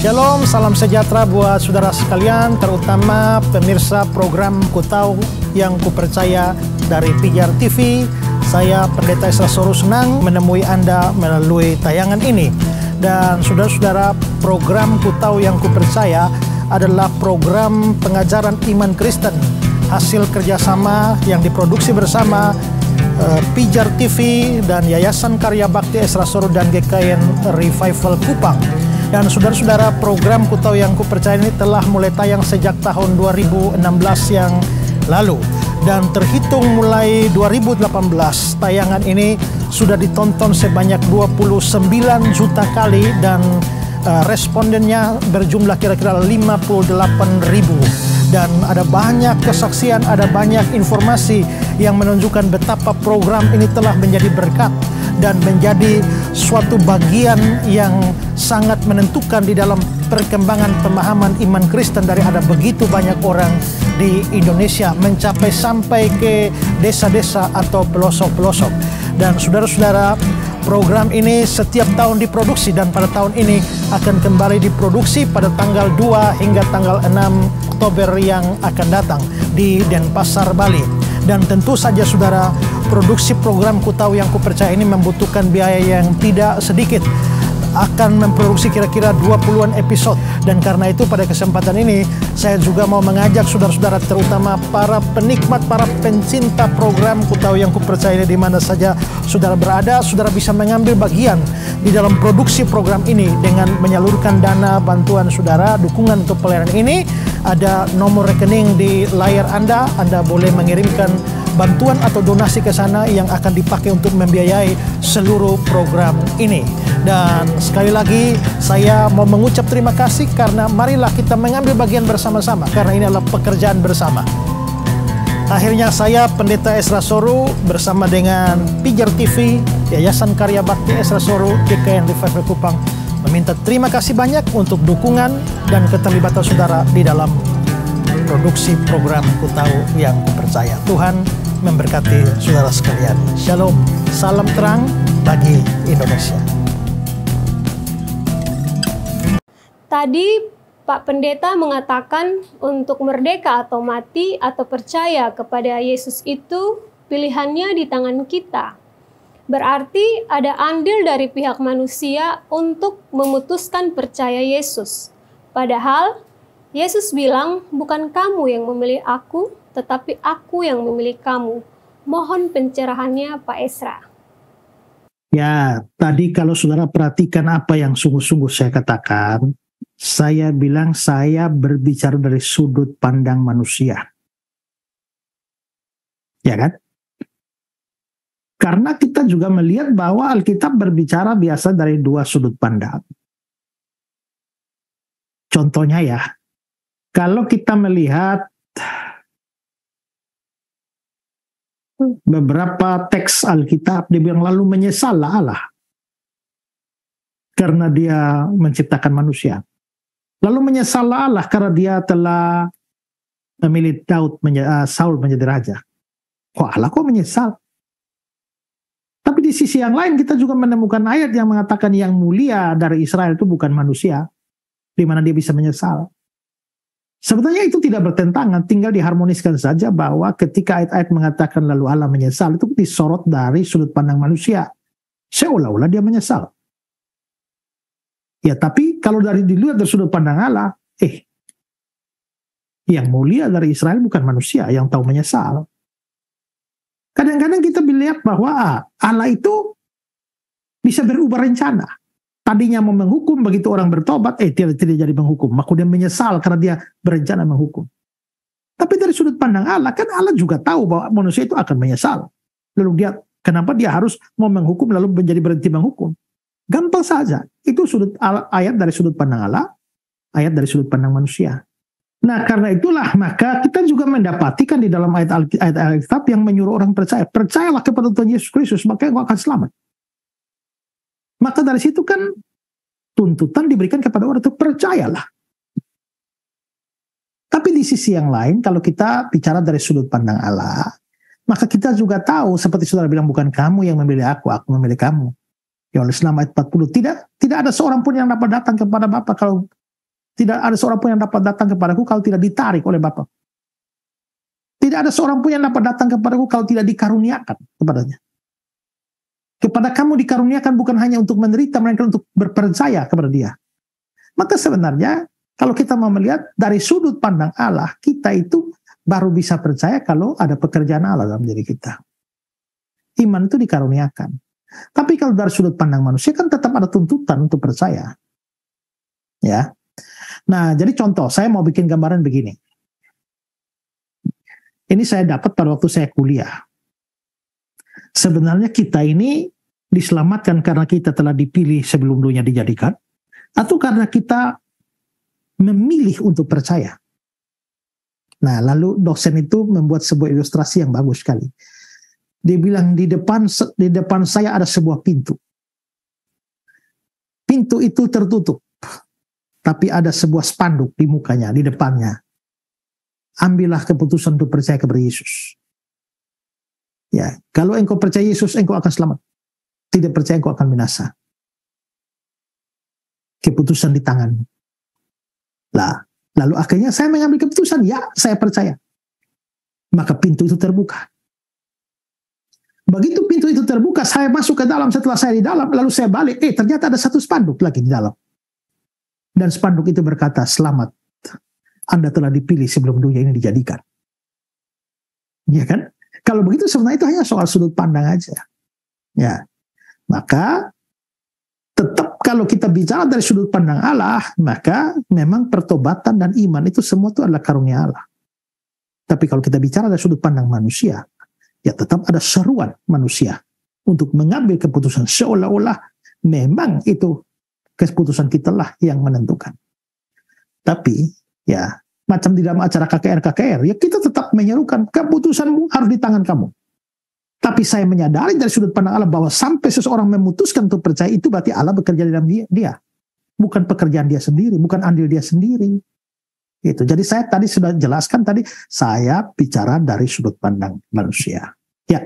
Shalom, salam sejahtera buat saudara sekalian, terutama pemirsa program Ku Tahu yang Kupercaya dari Pijar TV. Saya Pendeta Esra Soru senang menemui Anda melalui tayangan ini. Dan saudara-saudara, program Ku Tahu yang Kupercaya adalah program pengajaran iman Kristen, hasil kerjasama yang diproduksi bersama Pijar TV dan Yayasan Karya Bakti Esra Soru dan GKN Revival Kupang. Dan saudara-saudara, program Ku Tahu yang Kupercaya ini telah mulai tayang sejak tahun 2016 yang lalu. Dan terhitung mulai 2018, tayangan ini sudah ditonton sebanyak 29 juta kali dan respondennya berjumlah kira-kira 58.000. Dan ada banyak kesaksian, ada banyak informasi yang menunjukkan betapa program ini telah menjadi berkat dan menjadi suatu bagian yang sangat menentukan di dalam perkembangan pemahaman iman Kristen dari ada begitu banyak orang di Indonesia, mencapai sampai ke desa-desa atau pelosok-pelosok. Dan saudara-saudara, program ini setiap tahun diproduksi dan pada tahun ini akan kembali diproduksi pada tanggal 2 hingga tanggal 6 Oktober yang akan datang di Denpasar, Bali. Dan tentu saja saudara, produksi program Ku Tahu yang Kupercaya ini membutuhkan biaya yang tidak sedikit. Akan memproduksi kira-kira 20-an episode. Dan karena itu pada kesempatan ini saya juga mau mengajak saudara-saudara, terutama para penikmat, para pencinta program Ku Tahu yang Kupercaya ini, di mana saja saudara berada, saudara bisa mengambil bagian di dalam produksi program ini dengan menyalurkan dana bantuan saudara, dukungan untuk pelayanan ini. Ada nomor rekening di layar Anda boleh mengirimkan bantuan atau donasi ke sana yang akan dipakai untuk membiayai seluruh program ini. Dan sekali lagi saya mau mengucap terima kasih karena marilah kita mengambil bagian bersama-sama, karena ini adalah pekerjaan bersama. Akhirnya saya Pendeta Esra Soru bersama dengan Pijar TV, Yayasan Karya Bakti Esra Soru, GKN Revival Kupang, meminta terima kasih banyak untuk dukungan dan keterlibatan saudara di dalam produksi program Ku Tahu yang Kupercaya. Tuhan memberkati saudara sekalian. Shalom, salam terang bagi Indonesia. Tadi Pak Pendeta mengatakan untuk merdeka atau mati atau percaya kepada Yesus itu pilihannya di tangan kita. Berarti ada andil dari pihak manusia untuk memutuskan percaya Yesus. Padahal Yesus bilang, bukan kamu yang memilih aku, tetapi aku yang memilih kamu. Mohon pencerahannya Pak Esra. Ya, tadi kalau saudara perhatikan apa yang sungguh-sungguh saya katakan, saya bilang saya berbicara dari sudut pandang manusia. Ya kan? Karena kita juga melihat bahwa Alkitab berbicara biasa dari dua sudut pandang. Contohnya ya, kalau kita melihat beberapa teks Alkitab, dia bilang lalu menyesallah Allah karena dia menciptakan manusia. Lalu menyesallah Allah karena dia telah memilih Saul menjadi raja. Kok Allah kok menyesal? Tapi di sisi yang lain kita juga menemukan ayat yang mengatakan yang mulia dari Israel itu bukan manusia, di mana dia bisa menyesal. Sebetulnya itu tidak bertentangan, tinggal diharmoniskan saja bahwa ketika ayat-ayat mengatakan lalu Allah menyesal, itu disorot dari sudut pandang manusia. Seolah-olah dia menyesal. Ya, tapi kalau dilihat dari sudut pandang Allah, yang mulia dari Israel bukan manusia yang tahu menyesal. Kadang-kadang kita melihat bahwa Allah itu bisa berubah rencana. Tadinya mau menghukum, begitu orang bertobat, tidak jadi menghukum. Maka dia menyesal karena dia berencana menghukum. Tapi dari sudut pandang Allah, kan Allah juga tahu bahwa manusia itu akan menyesal. Lalu kenapa dia harus mau menghukum lalu menjadi berhenti menghukum? Gampang saja. Itu ayat dari sudut pandang Allah, ayat dari sudut pandang manusia. Nah, karena itulah maka kita juga mendapati kan di dalam ayat Alkitab yang menyuruh orang percaya. Percayalah kepada Tuhan Yesus Kristus, maka engkau akan selamat. Maka dari situ kan tuntutan diberikan kepada orang itu percayalah. Tapi di sisi yang lain, kalau kita bicara dari sudut pandang Allah, maka kita juga tahu, seperti saudara bilang, bukan kamu yang memilih aku memilih kamu. Yohanes 6 ayat 40, tidak ada seorang pun yang dapat datang kepada Bapa kalau Tidak ada seorang pun yang dapat datang kepadaku kalau tidak ditarik oleh Bapa. Tidak ada seorang pun yang dapat datang kepadaku kalau tidak dikaruniakan kepadanya. Kepada kamu dikaruniakan bukan hanya untuk menderita, melainkan untuk berpercaya kepada Dia. Maka sebenarnya kalau kita mau melihat dari sudut pandang Allah, kita itu baru bisa percaya kalau ada pekerjaan Allah dalam diri kita. Iman itu dikaruniakan. Tapi kalau dari sudut pandang manusia kan tetap ada tuntutan untuk percaya. Ya. Nah, jadi contoh, saya mau bikin gambaran begini. Ini saya dapat pada waktu saya kuliah. Sebenarnya kita ini diselamatkan karena kita telah dipilih sebelum dunia dijadikan, atau karena kita memilih untuk percaya. Nah, lalu dosen itu membuat sebuah ilustrasi yang bagus sekali. Dia bilang di depan saya ada sebuah pintu. Pintu itu tertutup, tapi ada sebuah spanduk di mukanya, di depannya. Ambillah keputusan untuk percaya kepada Yesus. Ya, kalau engkau percaya Yesus, engkau akan selamat. Tidak percaya, engkau akan binasa. Keputusan di tanganmu. Lah, lalu akhirnya saya mengambil keputusan, ya, saya percaya. Maka pintu itu terbuka. Begitu pintu itu terbuka, saya masuk ke dalam. Setelah saya di dalam, lalu saya balik. Ternyata ada satu spanduk lagi di dalam. Dan spanduk itu berkata, selamat. Anda telah dipilih sebelum dunia ini dijadikan. Ya kan? Kalau begitu sebenarnya itu hanya soal sudut pandang aja. Ya. Maka tetap kalau kita bicara dari sudut pandang Allah, maka memang pertobatan dan iman itu semua itu adalah karunia Allah. Tapi kalau kita bicara dari sudut pandang manusia, ya tetap ada seruan manusia untuk mengambil keputusan seolah-olah memang itu keputusan kita lah yang menentukan. Tapi ya, macam di dalam acara KKR, ya kita tetap menyerukan keputusanmu harus di tangan kamu. Tapi saya menyadari dari sudut pandang Allah bahwa sampai seseorang memutuskan untuk percaya itu berarti Allah bekerja di dalam dia. Bukan pekerjaan dia sendiri, bukan andil dia sendiri. Itu. Jadi saya tadi sudah jelaskan tadi, saya bicara dari sudut pandang manusia. Ya.